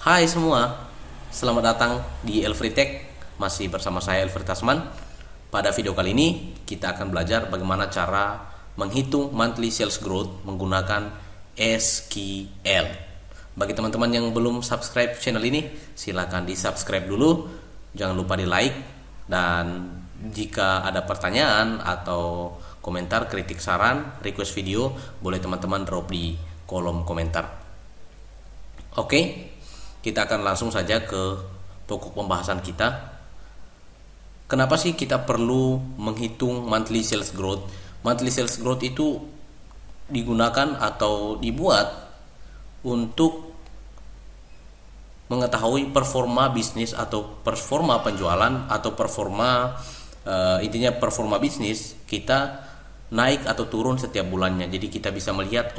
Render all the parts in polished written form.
Hai semua, selamat datang di Elfri Tech. Masih bersama saya Elfri Tasman. Pada video kali ini kita akan belajar bagaimana cara menghitung monthly sales growth menggunakan SQL. Bagi teman-teman yang belum subscribe channel ini, silakan di subscribe dulu. Jangan lupa di like, dan jika ada pertanyaan atau komentar, kritik, saran, request video, boleh teman-teman drop di kolom komentar. Oke, kita akan langsung saja ke pokok pembahasan kita. Kenapa sih kita perlu menghitung monthly sales growth? Monthly sales growth itu digunakan atau dibuat untuk mengetahui performa bisnis atau performa penjualan atau intinya performa bisnis kita naik atau turun setiap bulannya. Jadi kita bisa melihat,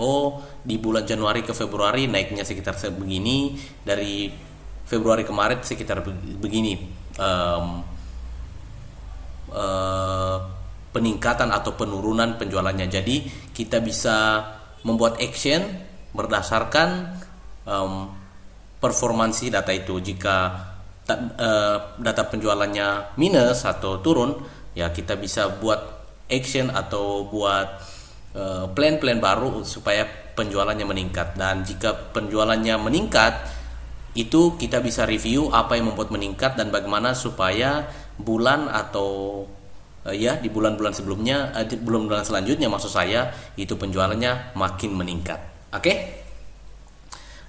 di bulan Januari ke Februari naiknya sekitar begini, dari Februari ke Maret sekitar begini peningkatan atau penurunan penjualannya. Jadi kita bisa membuat action berdasarkan performansi data itu. Jika data penjualannya minus atau turun, ya kita bisa buat action atau buat plan baru supaya penjualannya meningkat. Dan jika penjualannya meningkat, itu kita bisa review apa yang membuat meningkat dan bagaimana supaya bulan atau di bulan-bulan sebelumnya, bulan-bulan selanjutnya maksud saya, itu penjualannya makin meningkat. Oke?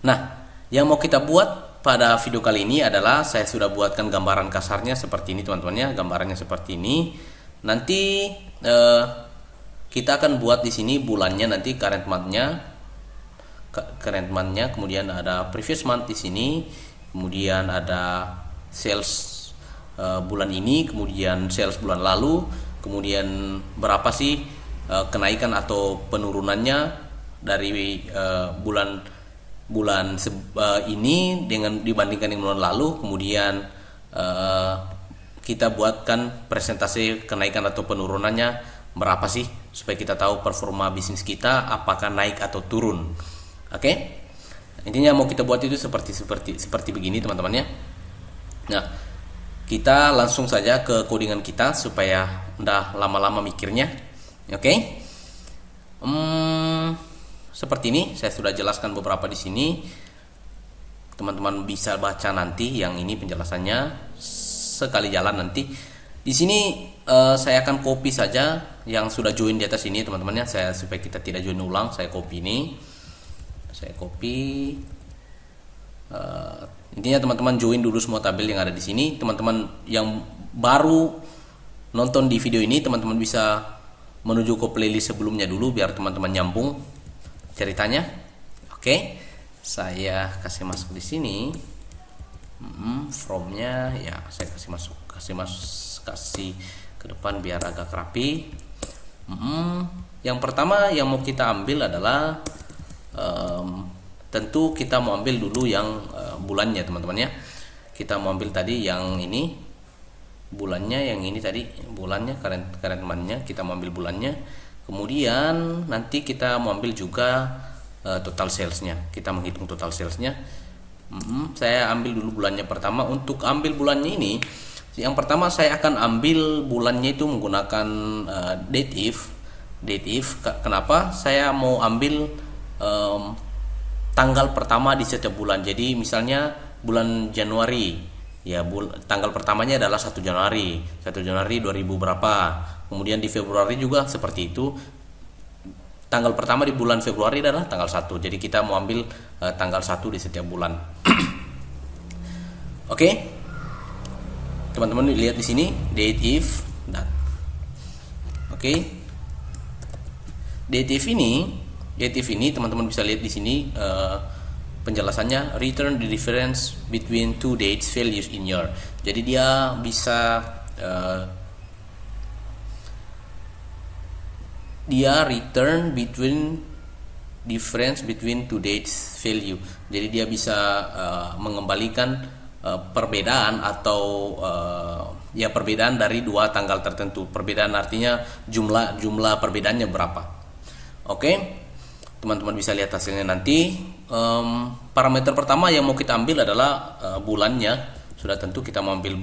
Nah, yang mau kita buat pada video kali ini adalah saya sudah buatkan gambaran kasarnya seperti ini teman-temannya, gambarannya seperti ini. Nanti kita akan buat di sini bulannya, nanti current month-nya, kemudian ada previous month di sini, kemudian ada sales bulan ini, kemudian sales bulan lalu, kemudian berapa sih kenaikan atau penurunannya dari bulan ini dengan dibandingkan dengan bulan lalu, kemudian kita buatkan presentasi kenaikan atau penurunannya berapa sih, supaya kita tahu performa bisnis kita apakah naik atau turun. Oke? Intinya mau kita buat itu seperti begini teman-teman ya. Nah, kita langsung saja ke codingan kita supaya udah lama-lama mikirnya. Oke? Seperti ini saya sudah jelaskan beberapa di sini. Teman-teman bisa baca nanti yang ini penjelasannya sekali jalan nanti. Di sini saya akan copy saja yang sudah join di atas ini teman-temannya, supaya kita tidak join ulang. Saya copy ini. Saya copy. Intinya teman-teman join dulu semua tabel yang ada di sini. Teman-teman yang baru nonton di video ini, teman-teman bisa menuju ke playlist sebelumnya dulu biar teman-teman nyambung ceritanya. Oke. Saya kasih masuk di sini. From-nya ya saya kasih ke depan biar agak rapi. Yang pertama yang mau kita ambil adalah tentu kita mau ambil dulu yang bulannya teman-teman ya. Kita mau ambil tadi yang ini bulannya, yang ini tadi bulannya, current month-nya kita mau ambil bulannya. Kemudian nanti kita mau ambil juga total salesnya, kita menghitung total salesnya. Saya ambil dulu bulannya pertama. Untuk ambil bulannya ini, yang pertama saya akan ambil bulannya itu menggunakan date if. Kenapa? Saya mau ambil tanggal pertama di setiap bulan. Jadi misalnya bulan Januari, ya tanggal pertamanya adalah 1 Januari 2000 berapa. Kemudian di Februari juga seperti itu. Tanggal pertama di bulan Februari adalah tanggal 1. Jadi kita mau ambil tanggal 1 di setiap bulan. Oke. Teman-teman lihat di sini date if dat. Oke. Date if ini teman-teman bisa lihat di sini penjelasannya, return the difference between two dates values in year. Jadi dia bisa dia return difference between two dates value. Jadi dia bisa mengembalikan perbedaan atau perbedaan dari dua tanggal tertentu. Perbedaan artinya jumlah perbedaannya berapa. Oke. Teman-teman bisa lihat hasilnya nanti. parameter pertama yang mau kita ambil adalah bulannya. Sudah tentu kita mau ambil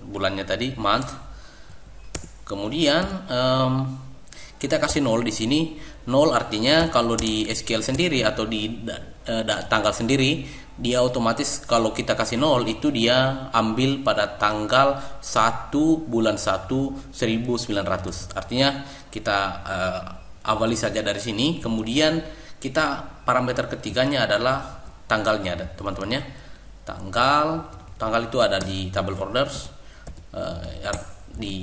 bulannya tadi, month. Kemudian kita kasih 0 di sini. 0 artinya kalau di SQL sendiri atau di tanggal sendiri, dia otomatis kalau kita kasih 0 itu dia ambil pada tanggal 1 bulan 1 1900. Artinya kita awali saja dari sini. Kemudian kita parameter ketiganya adalah tanggalnya, teman-teman ya. Tanggal itu ada di table orders, di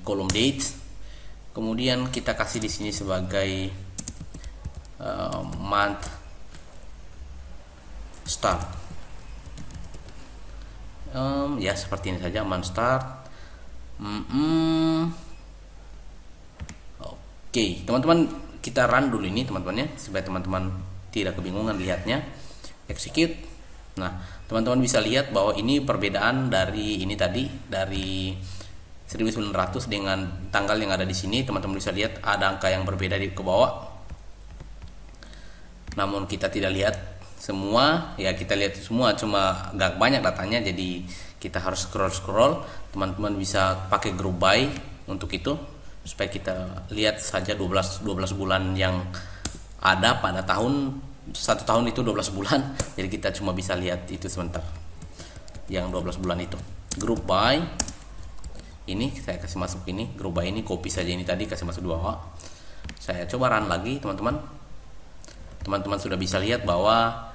kolom date. Kemudian kita kasih di sini sebagai month start. Ya seperti ini saja, month start. Oke, teman-teman, kita run dulu ini teman-teman ya, supaya teman-teman tidak kebingungan lihatnya. Execute. Nah, teman-teman bisa lihat bahwa ini perbedaan dari ini tadi, dari 1900 dengan tanggal yang ada di sini. Teman-teman bisa lihat ada angka yang berbeda di ke bawah. Namun kita tidak lihat semua, ya kita lihat semua cuma gak banyak datanya, jadi kita harus scroll. Teman-teman bisa pakai group by untuk itu, supaya kita lihat saja 12 bulan yang ada pada tahun. Satu tahun itu 12 bulan, jadi kita cuma bisa lihat itu sebentar yang 12 bulan itu. Group by ini saya kasih masuk, ini group by ini copy saja, ini tadi kasih masuk 2. Saya coba run lagi teman-teman. Teman-teman sudah bisa lihat bahwa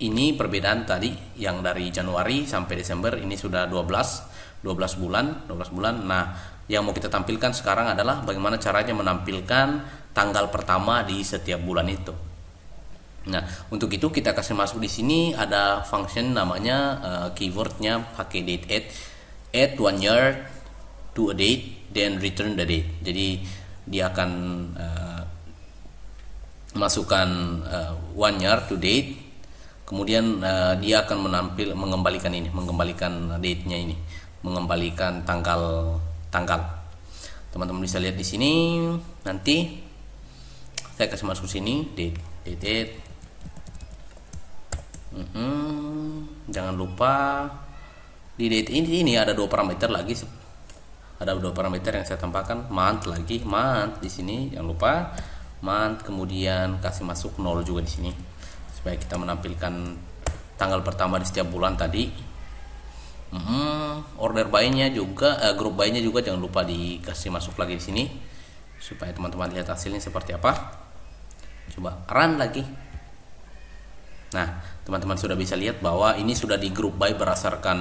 ini perbedaan tadi yang dari Januari sampai Desember, ini sudah 12 bulan. Nah, yang mau kita tampilkan sekarang adalah bagaimana caranya menampilkan tanggal pertama di setiap bulan itu. Nah, untuk itu kita kasih masuk di sini ada function namanya keywordnya pakai date add 1 year to a date then return the date. Jadi dia akan masukkan 1 year to date, kemudian dia akan mengembalikan date-nya ini, mengembalikan tanggal. Teman-teman bisa lihat di sini. Nanti saya kasih masuk sini date. Jangan lupa di date ini ada 2 parameter lagi. Ada 2 parameter yang saya tambahkan, month di sini, jangan lupa month. Kemudian kasih masuk 0 juga di sini, supaya kita menampilkan tanggal pertama di setiap bulan tadi. Order by-nya juga, group by-nya juga jangan lupa dikasih masuk lagi di sini, supaya teman-teman lihat hasilnya seperti apa. Coba run lagi. Nah, teman-teman sudah bisa lihat bahwa ini sudah di group by berdasarkan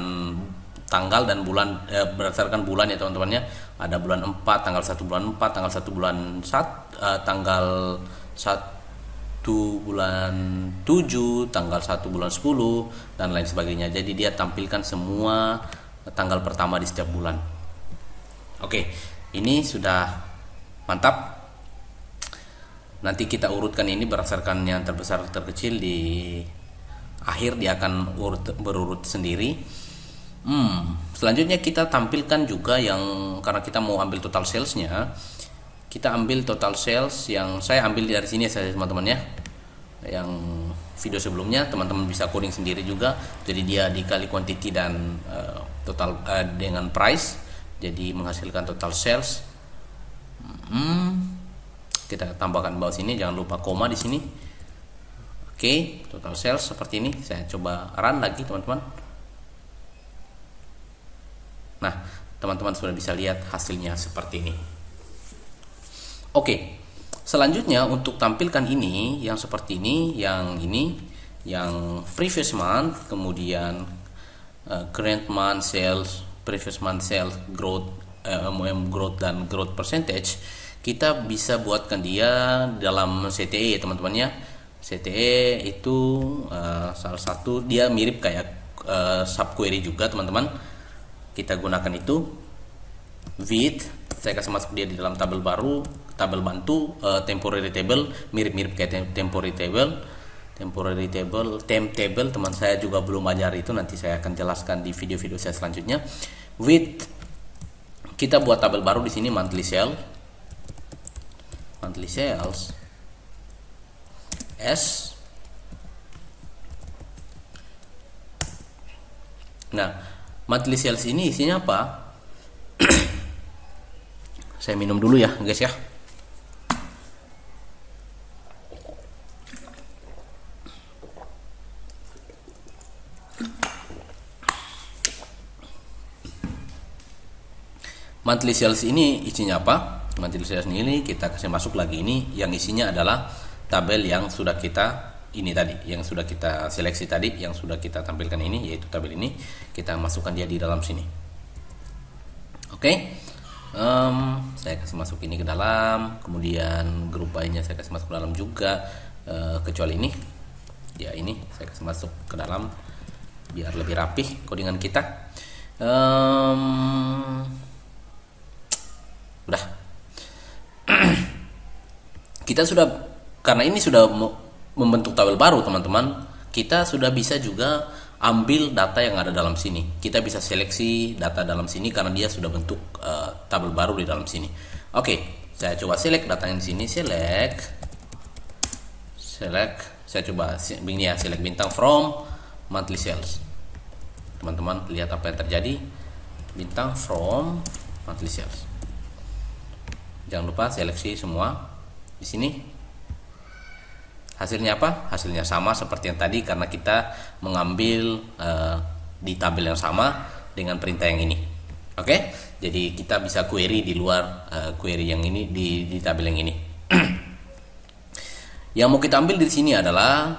tanggal dan bulan, berdasarkan bulan ya teman-teman ya. Ada bulan 4, tanggal 1 bulan 4, tanggal 1 bulan 1, tanggal 1 bulan 7, tanggal 1 bulan 10, dan lain sebagainya. Jadi dia tampilkan semua tanggal pertama di setiap bulan. Oke, ini sudah mantap. Nanti kita urutkan ini berdasarkan yang terbesar terkecil, di akhir dia akan berurut sendiri. Selanjutnya kita tampilkan juga yang, karena kita mau ambil total salesnya, kita ambil total sales yang saya ambil dari sini ya teman-teman ya. Yang video sebelumnya teman-teman bisa coding sendiri juga. Jadi dia dikali quantity dan total dengan price, jadi menghasilkan total sales. Kita tambahkan bawah sini, jangan lupa koma di sini. Oke, total sales seperti ini. Saya coba run lagi teman-teman. Nah, teman-teman sudah bisa lihat hasilnya seperti ini. Oke, selanjutnya untuk tampilkan ini yang seperti ini, yang previous month, kemudian current month sales, previous month sales, growth, growth dan growth percentage, kita bisa buatkan dia dalam CTE teman-teman ya. CTE itu salah satu, dia mirip kayak subquery juga teman-teman. Kita gunakan itu with, saya kasih masuk dia di dalam tabel baru, tabel bantu, temporary table, mirip-mirip kayak temporary table, temp table. Teman saya juga belum ajar itu, nanti saya akan jelaskan di video-video saya selanjutnya. With, kita buat tabel baru di sini, monthly sales S Nah, monthly sales ini isinya apa? Saya minum dulu ya guys ya. Monthly sales ini isinya apa? Monthly sales ini kita kasih masuk lagi, ini yang isinya adalah tabel yang sudah kita ini tadi, yang sudah kita seleksi tadi, yang sudah kita tampilkan ini, yaitu tabel ini kita masukkan dia di dalam sini. Oke. Saya kasih masuk ini ke dalam, kemudian grup lainnya saya kasih masuk ke dalam juga, kecuali ini. Ya, ini saya kasih masuk ke dalam biar lebih rapih codingan kita. Udah. Kita sudah, karena ini sudah membentuk tabel baru teman-teman, kita sudah bisa juga ambil data yang ada dalam sini. Kita bisa seleksi data dalam sini karena dia sudah bentuk tabel baru di dalam sini. Oke, saya coba select data yang di sini, select. Saya coba ini ya, select bintang from monthly sales. Teman-teman lihat apa yang terjadi, bintang from monthly sales. Jangan lupa seleksi semua di sini. Hasilnya apa? Hasilnya sama seperti yang tadi karena kita mengambil di tabel yang sama dengan perintah yang ini. Oke, jadi kita bisa query di luar query yang ini di tabel yang ini. Yang mau kita ambil di sini adalah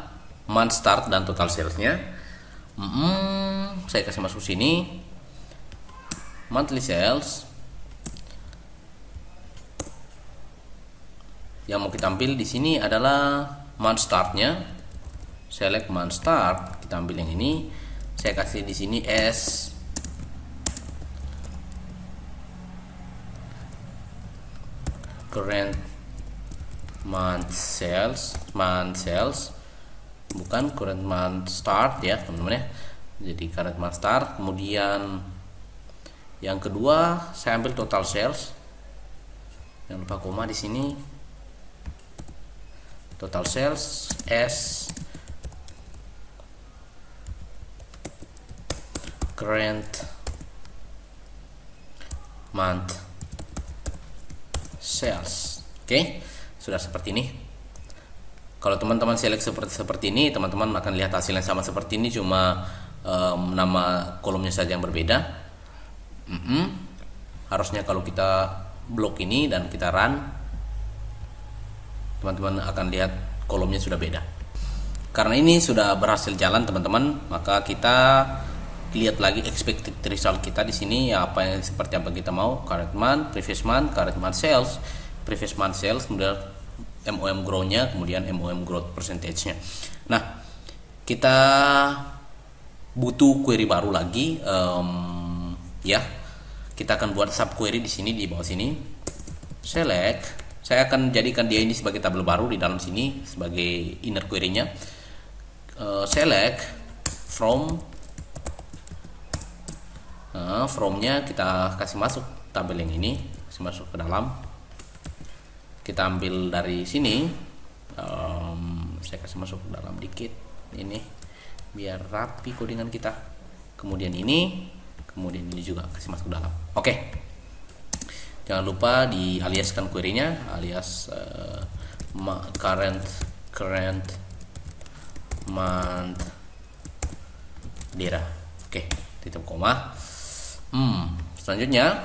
month start dan total salesnya. Saya kasih masuk sini monthly sales. Yang mau kita ambil di sini adalah month startnya. Select month start, kita ambil yang ini. Saya kasih di sini as current month sales, bukan current month start ya teman-teman ya. Jadi current month start. Kemudian yang kedua saya ambil total sales. Jangan lupa koma di sini. Total sales as current month sales. Oke, sudah seperti ini. Kalau teman-teman select seperti ini, teman-teman akan lihat hasilnya sama seperti ini, cuma nama kolomnya saja yang berbeda. Harusnya kalau kita blok ini dan kita run, teman-teman akan lihat kolomnya sudah beda. Karena ini sudah berhasil jalan teman-teman, maka kita lihat lagi expected result kita di sini ya, apa yang seperti apa kita mau. Current month, previous month, current month sales, previous month sales, kemudian MOM grow-nya, kemudian MOM growth percentage-nya. Nah, kita butuh query baru lagi ya. Kita akan buat subquery di sini di bawah sini. Select. Saya akan jadikan dia ini sebagai tabel baru di dalam sini sebagai inner query-nya. Select from-nya kita kasih masuk tabel yang ini, kasih masuk ke dalam. Kita ambil dari sini, saya kasih masuk ke dalam dikit ini biar rapi codingan kita. Kemudian ini, kemudian ini juga kasih masuk ke dalam. Oke. Jangan lupa di aliaskan query-nya, alias current month data. Oke, tutup koma. Selanjutnya,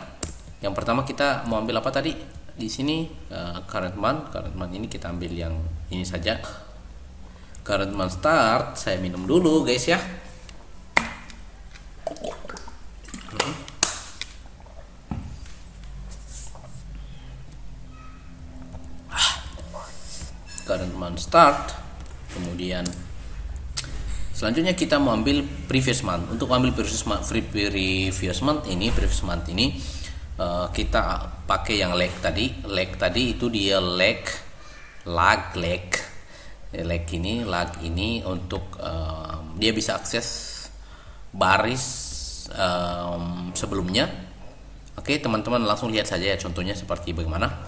yang pertama kita mau ambil apa tadi? Di sini current month ini kita ambil yang ini saja. Current month start, saya minum dulu guys ya. Current month start. Kemudian selanjutnya kita mau ambil previous month. Untuk ambil previous month ini kita pakai yang lag tadi. Lag tadi itu dia lag ini untuk dia bisa akses baris sebelumnya. Oke, teman-teman langsung lihat saja ya contohnya seperti bagaimana.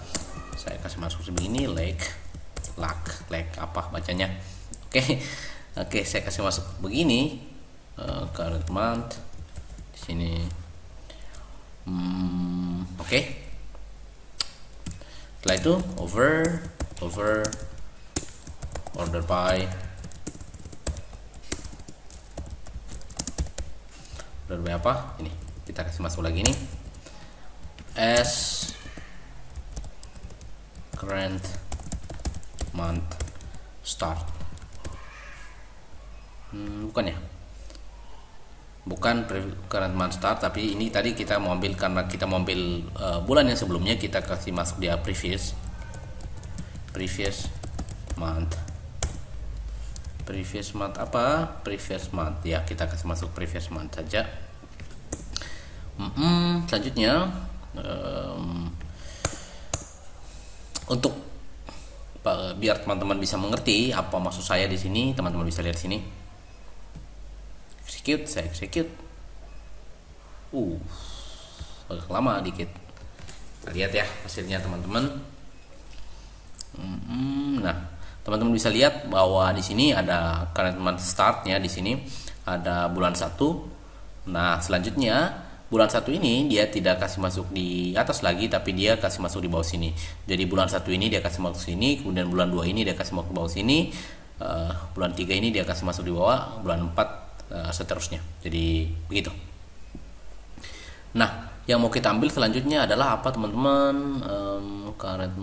Saya kasih masuk begini, lag apa bacanya. Oke, saya kasih masuk begini, current month Sini. Oke. Setelah itu over order by apa? Ini kita kasih masuk lagi nih. As current month start. Bukan ya? Bukan current month start, tapi ini tadi kita mau ambil karena kita mau ambil bulan yang sebelumnya, kita kasih masuk dia previous month. Previous month apa? Previous month ya, kita kasih masuk previous month saja. Selanjutnya untuk biar teman-teman bisa mengerti apa maksud saya di sini, teman-teman bisa lihat sini. Saya execute. Agak lama dikit. Kita lihat ya hasilnya teman-teman. Nah, teman-teman bisa lihat bahwa di sini ada current month startnya, di sini ada bulan 1. Nah, selanjutnya bulan 1 ini dia tidak kasih masuk di atas lagi, tapi dia kasih masuk di bawah sini. Jadi bulan 1 ini dia kasih masuk sini, kemudian bulan 2 ini dia kasih masuk di bawah sini, bulan 3 ini dia kasih masuk di bawah, bulan 4 seterusnya. Jadi begitu. Nah, yang mau kita ambil selanjutnya adalah apa teman-teman? Current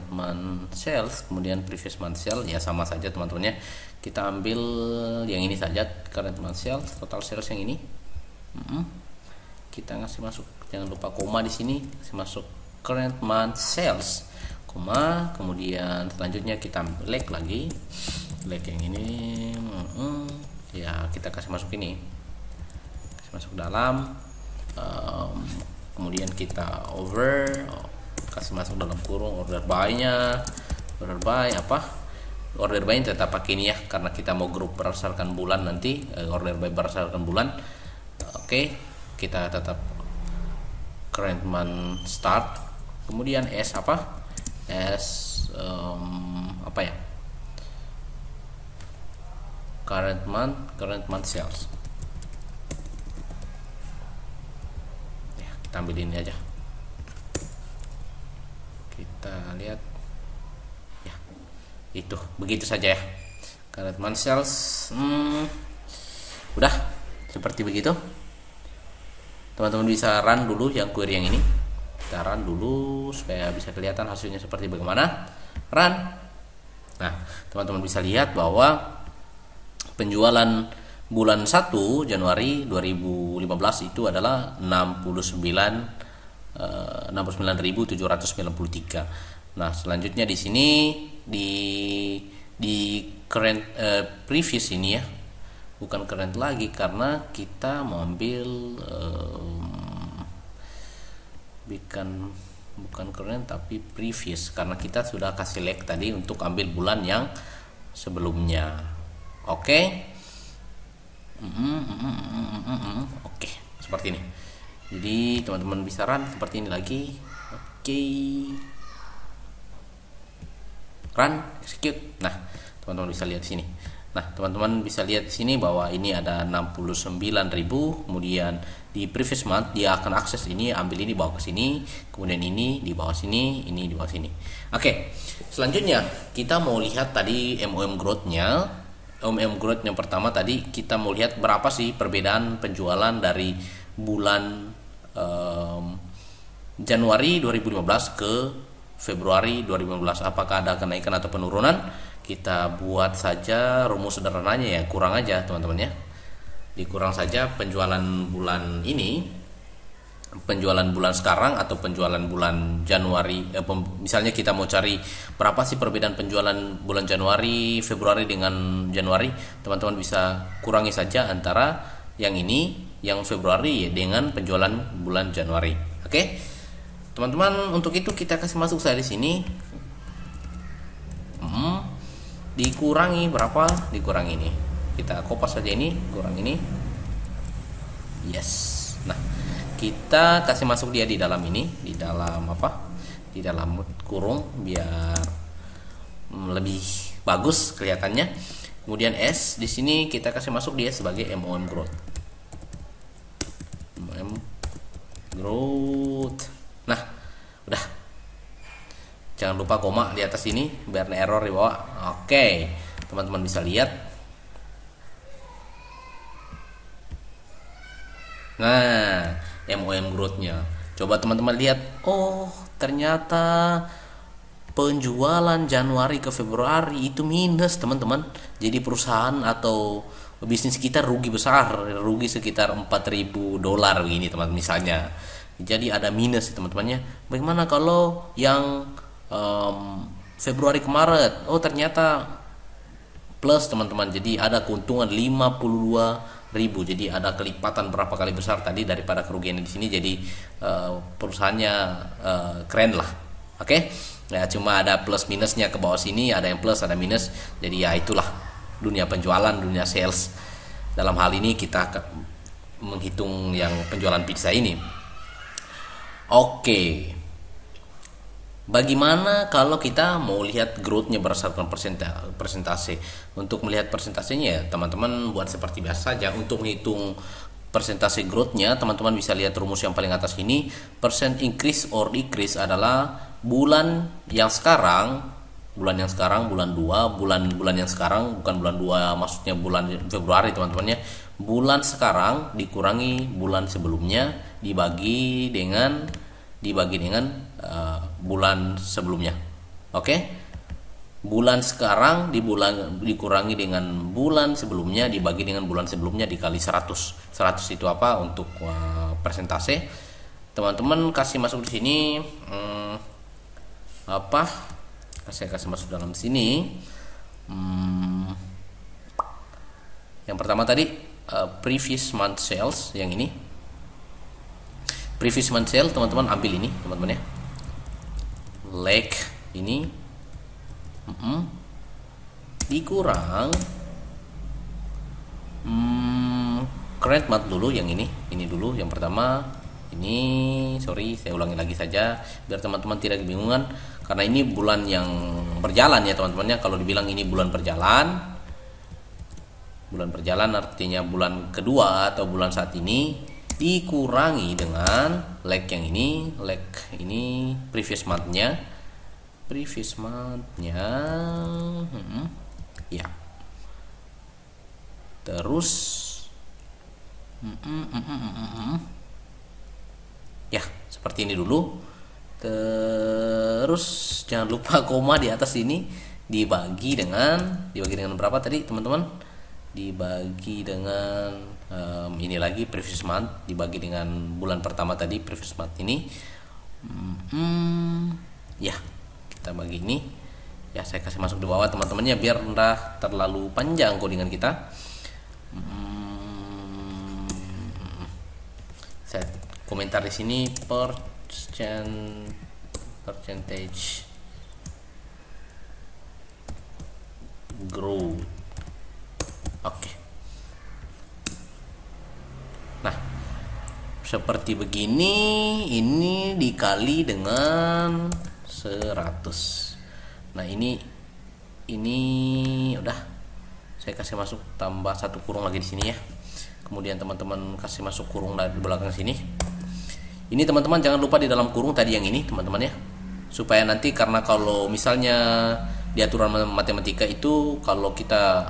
month sales, kemudian previous month sales, ya sama saja teman-teman ya. Kita ambil yang ini saja, current month sales, total sales yang ini. Kita ngasih masuk, jangan lupa koma di sini, kasih masuk current month sales, koma, kemudian selanjutnya kita ambil leg lagi, leg yang ini. Ya, kita kasih masuk ini, kasih masuk dalam, kemudian kita kasih masuk dalam kurung order by apa, order by tetap pakai ini ya, karena kita mau grup berdasarkan bulan nanti, order by berdasarkan bulan. Oke, kita tetap current month start, kemudian S apa, apa ya, current month sales. Ya, kita ambil ini aja, kita lihat ya, itu begitu saja ya, current month sales. Udah seperti begitu. Teman-teman bisa run dulu yang query yang ini, kita run dulu supaya bisa kelihatan hasilnya seperti bagaimana. Run. Nah, teman-teman bisa lihat bahwa penjualan bulan 1 Januari 2015 itu adalah 69.793. Nah, selanjutnya di sini di current previous ini ya, bukan current lagi karena kita mau ambil bukan current tapi previous, karena kita sudah kasih leg tadi untuk ambil bulan yang sebelumnya. Oke. Oke, seperti ini. Jadi teman-teman bisa run seperti ini lagi. Oke. Run, execute. Nah, teman-teman bisa lihat di sini. Nah, teman-teman bisa lihat di sini bahwa ini ada 69.000, kemudian di previous month dia akan akses ini, ambil ini bawa ke sini, kemudian ini di bawah sini, ini di bawah sini. Oke. Selanjutnya kita mau lihat tadi MOM growth-nya. Growth yang pertama tadi kita mau lihat berapa sih perbedaan penjualan dari bulan Januari 2015 ke Februari 2015, apakah ada kenaikan atau penurunan. Kita buat saja rumus sederhananya ya, kurang aja teman-teman ya, dikurang saja penjualan bulan ini, penjualan bulan sekarang atau penjualan bulan Januari. Misalnya kita mau cari berapa sih perbedaan penjualan bulan Januari, Februari dengan Januari, teman-teman bisa kurangi saja antara yang ini, yang Februari dengan penjualan bulan Januari. Oke, teman-teman, untuk itu kita kasih masuk saya di sini. Dikurangi berapa? Dikurangi ini. Kita kopas saja ini, kurang ini. Yes. Nah, kita kasih masuk dia di dalam ini, di dalam apa? Di dalam kurung biar lebih bagus kelihatannya. Kemudian S di sini kita kasih masuk dia sebagai MOM growth. growth. Nah, udah. Jangan lupa koma di atas ini biar ada error di bawah. Oke, teman-teman bisa lihat. Nah, MOM growth-nya. Coba teman-teman lihat. Oh, ternyata penjualan Januari ke Februari itu minus, teman-teman. Jadi perusahaan atau bisnis kita rugi besar, rugi sekitar $4.000 begini, teman, misalnya. Jadi ada minus, teman-temannya. Bagaimana kalau yang Februari ke Maret? Oh, ternyata plus, teman-teman. Jadi ada keuntungan 52.000. Jadi ada kelipatan berapa kali besar tadi daripada kerugian di sini. Jadi perusahaannya keren lah. Oke. Ya, cuma ada plus minusnya ke bawah sini, ada yang plus, ada minus. Jadi ya itulah dunia penjualan, dunia sales. Dalam hal ini kita menghitung yang penjualan pizza ini. Oke. Bagaimana kalau kita mau lihat growth-nya berdasarkan persentase? Untuk melihat persentasenya ya teman-teman buat seperti biasa saja. Untuk menghitung persentase growth-nya, teman-teman bisa lihat rumus yang paling atas ini. Percent increase or decrease adalah bulan yang sekarang, bulan 2, bulan yang sekarang, bukan bulan 2 maksudnya bulan Februari, teman-teman ya. Bulan sekarang dikurangi bulan sebelumnya dibagi dengan bulan sebelumnya. Oke? Bulan sekarang dikurangi dengan bulan sebelumnya dibagi dengan bulan sebelumnya dikali 100. 100 itu apa untuk persentase? Teman-teman kasih masuk di sini saya kasih masuk dalam sini. Yang pertama tadi previous month sales, yang ini previous month sales, teman-teman ambil ini, teman-teman ya. Like ini dikurang current month dulu, yang ini dulu yang pertama. Ini sorry, saya ulangi lagi saja biar teman-teman tidak kebingungan, karena ini bulan yang berjalan ya teman-teman ya. Kalau dibilang ini bulan berjalan artinya bulan kedua atau bulan saat ini, dikurangi dengan lag yang ini, previous month-nya ya. Terus ya seperti ini dulu. Terus jangan lupa koma di atas ini dibagi dengan berapa tadi teman-teman? Dibagi dengan ini lagi previous month dibagi dengan bulan pertama tadi, previous month ini. Ya, kita bagi ini. Ya, saya kasih masuk di bawah teman-temannya biar enggak terlalu panjang codingan kita. Saya komentar di sini percentage growth. Oke. Nah, seperti begini, ini dikali dengan 100. Nah, ini udah saya kasih masuk tambah satu kurung lagi di sini ya. Kemudian teman-teman kasih masuk kurung di belakang sini. Ini teman-teman jangan lupa di dalam kurung tadi yang ini teman-teman ya. Supaya nanti, karena kalau misalnya di aturan matematika itu kalau kita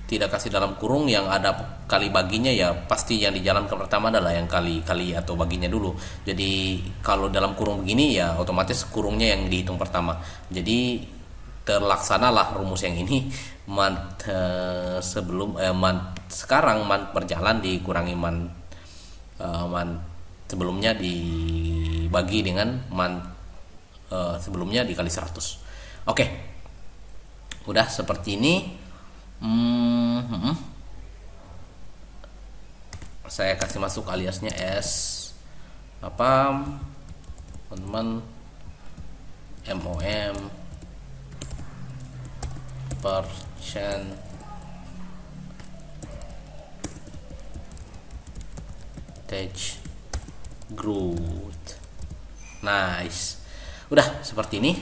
tidak kasih dalam kurung yang ada kali baginya, ya pasti yang dijalankan pertama adalah yang kali atau baginya dulu. Jadi kalau dalam kurung begini ya otomatis kurungnya yang dihitung pertama. Jadi terlaksanalah rumus yang ini. Month sekarang month berjalan dikurangi month sebelumnya dibagi dengan month sebelumnya dikali 100. Oke. Udah seperti ini. Saya kasih masuk aliasnya S teman-teman, MOM percentage growth. Nice. Udah seperti ini.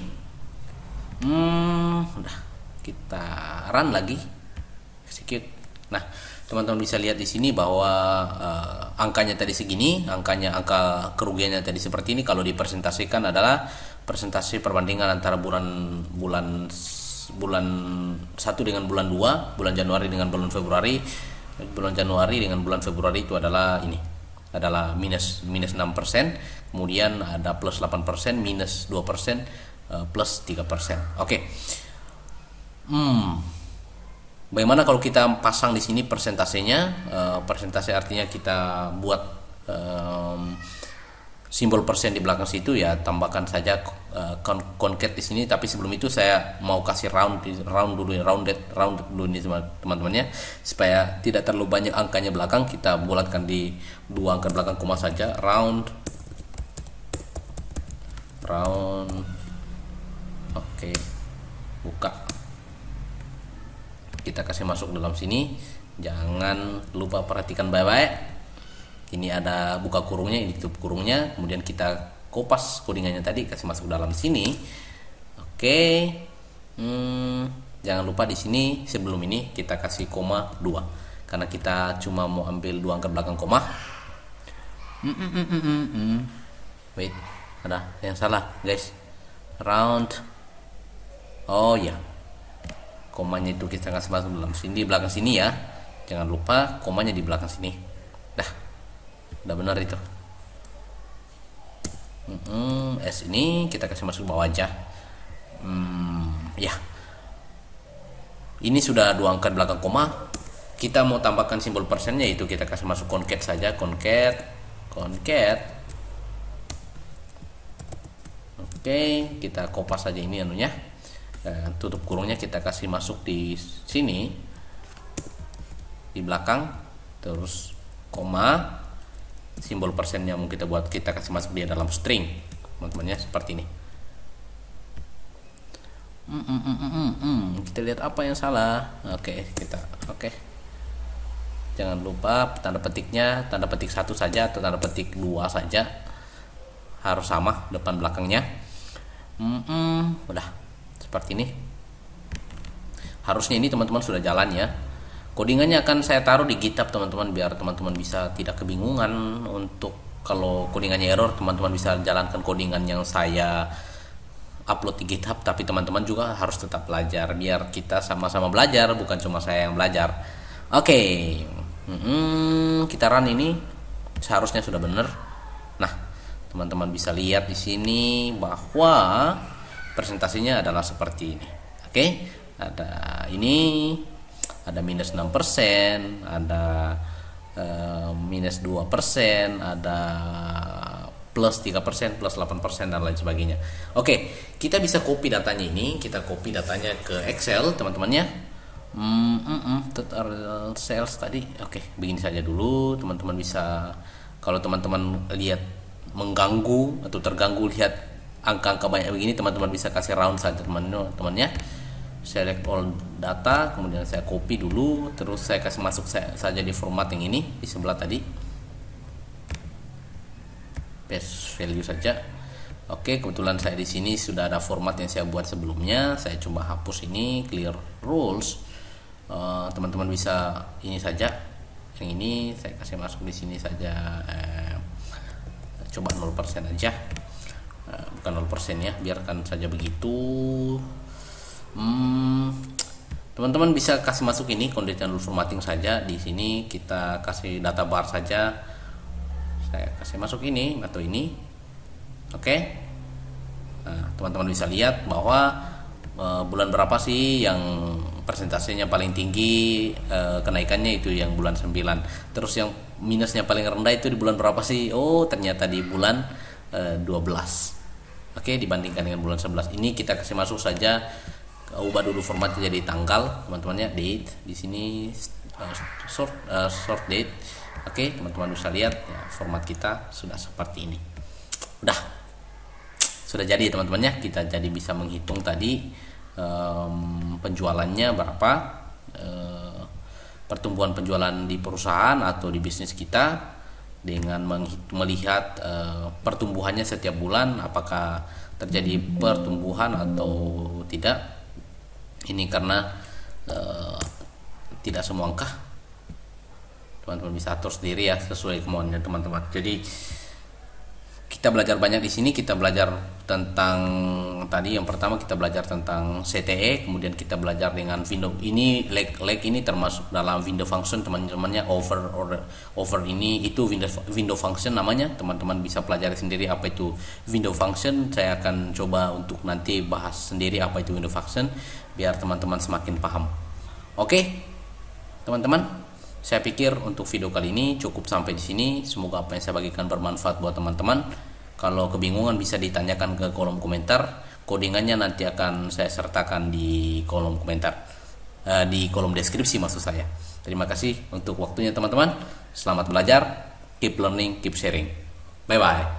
Udah kita run lagi, execute. Nah, teman-teman bisa lihat di sini bahwa angkanya tadi segini, angka kerugiannya tadi seperti ini. Kalau dipresentasikan adalah presentasi perbandingan antara bulan 1 dengan bulan 2, bulan Januari dengan bulan Februari. Bulan Januari dengan bulan Februari itu adalah minus 6%, kemudian ada plus 8%, minus 2%, plus 3%. Oke. Bagaimana kalau kita pasang di sini persentasenya? Persentase artinya kita buat simbol persen di belakang situ, ya tambahkan saja concat di sini. Tapi sebelum itu saya mau kasih round dulu ini teman-temannya, supaya tidak terlalu banyak angkanya belakang. Kita bulatkan di 2 angka belakang koma saja. Round. Oke, buka. Kita kasih masuk dalam sini. Jangan lupa perhatikan baik-baik. Ini ada buka kurungnya, ini tutup kurungnya. Kemudian kita kopas codingannya tadi, kasih masuk dalam sini. Oke. Jangan lupa di sini sebelum ini kita kasih koma 2, karena kita cuma mau ambil 2 angka belakang koma. Wait, ada yang salah guys. Round. Oh ya, komanya itu kita kasih masuk dalam sini, di belakang sini ya. Jangan lupa komanya di belakang sini. Udah benar itu. S ini kita kasih masuk bawah aja. Ya, ini sudah 2 angka belakang koma. Kita mau tambahkan simbol persennya, itu kita kasih masuk concat saja. Concat. Oke, kita kopas saja ini anunya. Tutup kurungnya kita kasih masuk di sini, di belakang, terus koma. Simbol persennya mau kita kasih masuk dia dalam string, teman-temannya, seperti ini. Kita lihat apa yang salah. Oke. Jangan lupa tanda petiknya, tanda petik 1 saja atau tanda petik 2 saja, harus sama depan belakangnya. Udah seperti ini. Harusnya ini teman-teman sudah jalan ya. Codingannya akan saya taruh di GitHub teman-teman, biar teman-teman bisa tidak kebingungan. Untuk kalau codingannya error, teman-teman bisa jalankan codingan yang saya upload di GitHub. Tapi teman-teman juga harus tetap belajar, biar kita sama-sama belajar, bukan cuma saya yang belajar. Oke. Kita run ini, seharusnya sudah benar. Nah, teman-teman bisa lihat di sini bahwa presentasinya adalah seperti ini. Oke, ada ini, ada minus 6%, ada minus 2%, ada plus 3%, plus 8%, dan lain sebagainya. Oke, kita bisa copy datanya ini, kita copy datanya ke Excel teman-temannya. Total sales tadi. Oke, begini saja dulu. Teman-teman bisa, kalau teman-teman lihat mengganggu atau terganggu lihat angka-angka banyak begini, teman-teman bisa kasih round saja teman-temannya. Select all data, kemudian saya copy dulu, terus saya kasih masuk saja di format yang ini di sebelah tadi, paste value saja. Oke, kebetulan saya di sini sudah ada format yang saya buat sebelumnya. Saya coba hapus ini, clear rules. Teman-teman bisa ini saja, yang ini saya kasih masuk di sini saja. Coba 0% aja, bukan 0% ya, biarkan saja begitu. Teman-teman bisa kasih masuk ini conditional formatting saja. Di sini kita kasih data bar saja. Saya kasih masuk ini atau ini. Oke. Nah, teman-teman bisa lihat bahwa bulan berapa sih yang persentasenya paling tinggi kenaikannya, itu yang bulan 9. Terus yang minusnya paling rendah itu di bulan berapa sih? Oh, ternyata di bulan 12. Oke, dibandingkan dengan bulan 11. Ini kita kasih masuk saja, ubah dulu formatnya jadi tanggal, teman-teman ya, date. Di sini short date. Oke, teman-teman bisa lihat ya, format kita sudah seperti ini. Sudah jadi teman-teman ya. Kita jadi bisa menghitung tadi penjualannya berapa, pertumbuhan penjualan di perusahaan atau di bisnis kita, dengan melihat pertumbuhannya setiap bulan, apakah terjadi pertumbuhan atau tidak. Ini karena tidak semua angka teman-teman bisa atur sendiri ya sesuai kemauannya teman-teman. Jadi kita belajar banyak di sini. Kita belajar tentang tadi yang pertama kita belajar tentang CTE, kemudian kita belajar dengan window ini leg ini termasuk dalam window function teman-temannya. Over ini itu window function namanya. Teman-teman bisa pelajari sendiri apa itu window function. Saya akan coba untuk nanti bahas sendiri apa itu window function biar teman-teman semakin paham. Oke, teman-teman, saya pikir untuk video kali ini cukup sampai di sini. Semoga apa yang saya bagikan bermanfaat buat teman-teman. Kalau kebingungan bisa ditanyakan ke kolom komentar. Codingannya nanti akan saya sertakan di kolom komentar, di kolom deskripsi maksud saya. Terima kasih untuk waktunya teman-teman. Selamat belajar, keep learning, keep sharing. Bye bye.